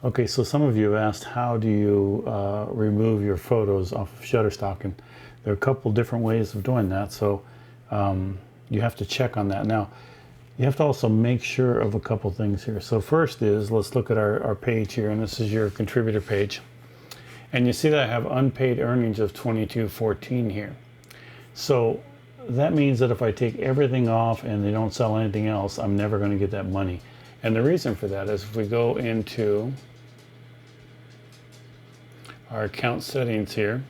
Okay, so some of you have asked, how do you remove your photos off of Shutterstock? And there are a couple different ways of doing that, so you have to check on that. Now, you have to also make sure of a couple things here. So first is, let's look at our page here, and this is your contributor page. And you see that I have unpaid earnings of $22.14 here. So that means that if I take everything off and they don't sell anything else, I'm never going to get that money. And the reason for that is if we go into our account settings here,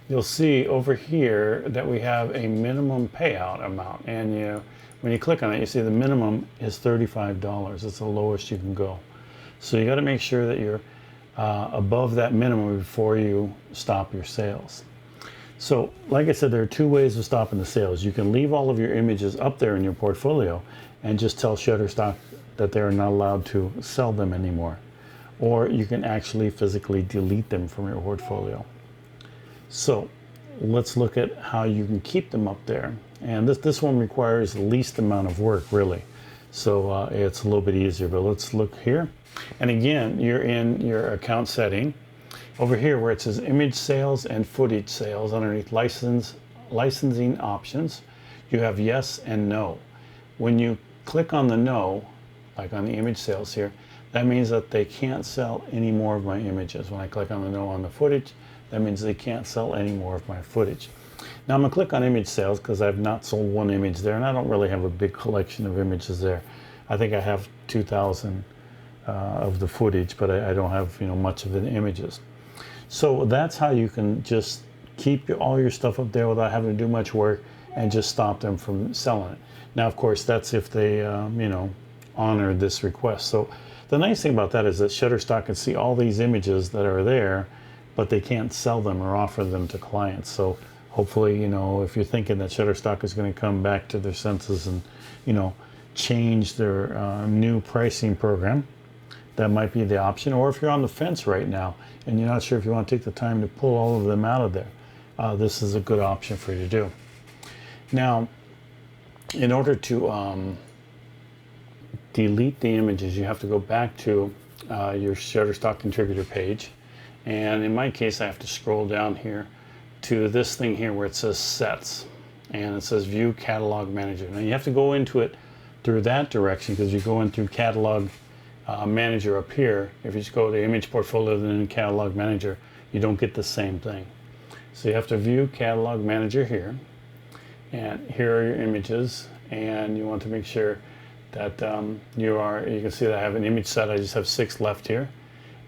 you'll see over here that we have a minimum payout amount. And when you click on it, you see the minimum is $35. It's the lowest you can go. So you got to make sure that you're above that minimum before you stop your sales. So like I said, there are two ways of stopping the sales. You can leave all of your images up there in your portfolio and just tell Shutterstock that they're not allowed to sell them anymore. Or you can actually physically delete them from your portfolio. So let's look at how you can keep them up there. And this one requires the least amount of work, really. So it's a little bit easier, but let's look here. And again, you're in your account setting. Over here where it says image sales and footage sales, underneath licensing options, you have yes and no. When you click on the no, like on the image sales here, that means that they can't sell any more of my images. When I click on the no on the footage, that means they can't sell any more of my footage. Now I'm gonna click on image sales because I've not sold one image there, and I don't really have a big collection of images there. I think I have 2,000 of the footage, but I don't have much of the images. So that's how you can just keep all your stuff up there without having to do much work and just stop them from selling it. Now, of course, that's if they honor this request. So the nice thing about that is that Shutterstock can see all these images that are there, but they can't sell them or offer them to clients. So hopefully, if you're thinking that Shutterstock is going to come back to their senses and, change their new pricing program, that might be the option. Or if you're on the fence right now and you're not sure if you want to take the time to pull all of them out of there, this is a good option for you to do. Now, in order to delete the images, you have to go back to your Shutterstock contributor page. And in my case, I have to scroll down here to this thing here where it says sets. And it says view catalog manager. Now you have to go into it through that direction because you go in through catalog manager up here. If you just go to image portfolio then catalog manager, you don't get the same thing. So you have to view catalog manager here. And here are your images. And you want to make sure that you can see that I have an image set. I just have 6 left here.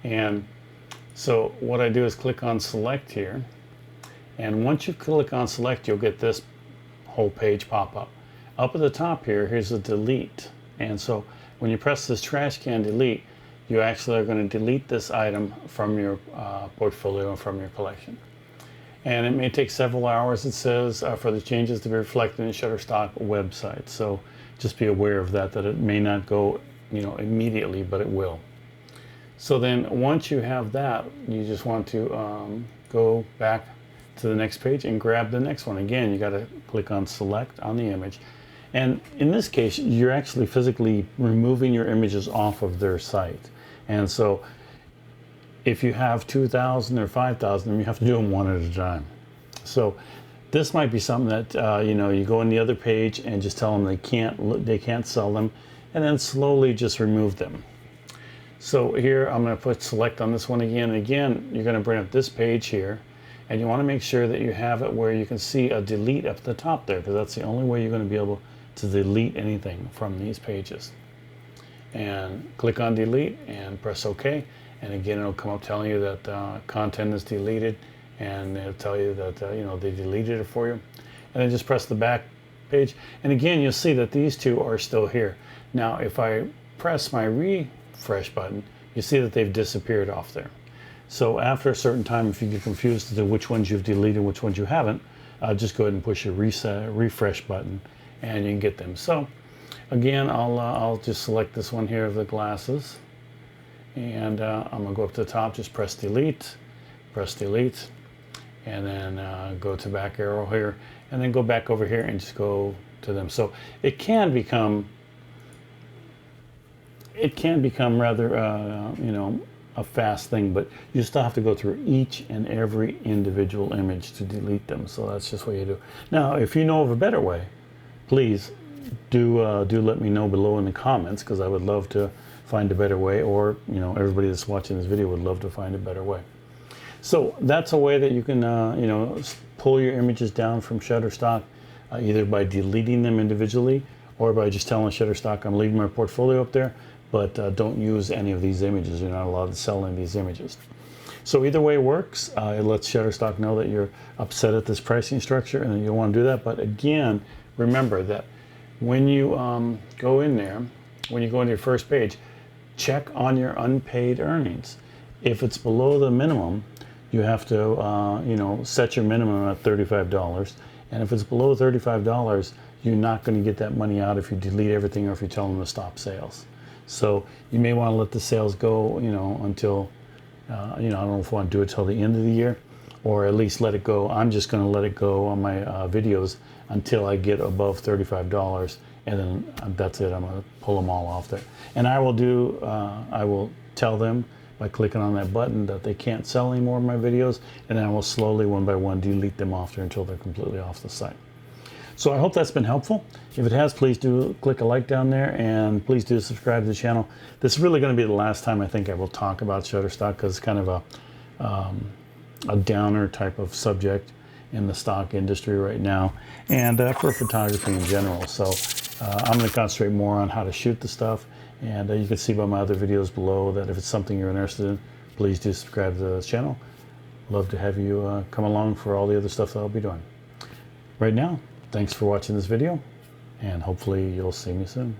And so what I do is click on select here. And once you click on select, you'll get this whole page pop up. Up at the top here, here's a delete. And so when you press this trash can delete, you actually are going to delete this item from your portfolio and from your collection. And it may take several hours, it says, for the changes to be reflected in the Shutterstock website. So just be aware of that it may not go immediately, but it will. So then once you have that, you just want to go back to the next page and grab the next one. Again, you got to click on select on the image. And in this case, you're actually physically removing your images off of their site. And so if you have 2,000 or 5,000, you have to do them one at a time. So this might be something that you go on the other page and just tell them they can't sell them, and then slowly just remove them. So here I'm going to put select on this one again. And again, you're going to bring up this page here, and you want to make sure that you have it where you can see a delete up at the top there, because that's the only way you're going to be able to delete anything from these pages. And click on delete and press OK. And again, it'll come up telling you that content is deleted, and it'll tell you that they deleted it for you. And then just press the back page. And again, you'll see that these two are still here. Now, if I press my refresh button, you see that they've disappeared off there. So after a certain time, if you get confused as to which ones you've deleted and which ones you haven't, just go ahead and push your refresh button, and you can get them. So again, I'll just select this one here of the glasses, and I'm gonna go up to the top, just press delete, and then go to back arrow here, and then go back over here and just go to them. So it can become it can become rather, a fast thing, but you still have to go through each and every individual image to delete them. So that's just what you do. Now, if you know of a better way, please do let me know below in the comments, because I would love to find a better way, or everybody that's watching this video would love to find a better way. So that's a way that you can pull your images down from Shutterstock, either by deleting them individually or by just telling Shutterstock, I'm leaving my portfolio up there, but don't use any of these images. You're not allowed to sell any of these images. So either way works. It lets Shutterstock know that you're upset at this pricing structure and that you want to do that. But again, remember that when you go in there, when you go into your first page, check on your unpaid earnings. If it's below the minimum, you have to set your minimum at $35. And if it's below $35, you're not going to get that money out if you delete everything or if you tell them to stop sales. So you may want to let the sales go, until, I don't know if I want to do it till the end of the year, or at least let it go. I'm just going to let it go on my videos until I get above $35, and then that's it. I'm going to pull them all off there. And I will tell them by clicking on that button that they can't sell any more of my videos, and then I will slowly, one by one, delete them off there until they're completely off the site. So I hope that's been helpful. If it has, please do click a like down there, and please do subscribe to the channel. This is really going to be the last time I think I will talk about Shutterstock, because it's kind of a downer type of subject in the stock industry right now, and for photography in general. So I'm going to concentrate more on how to shoot the stuff, and you can see by my other videos below that if it's something you're interested in, please do subscribe to the channel. Love to have you come along for all the other stuff that I'll be doing. Right now, thanks for watching this video, and hopefully you'll see me soon.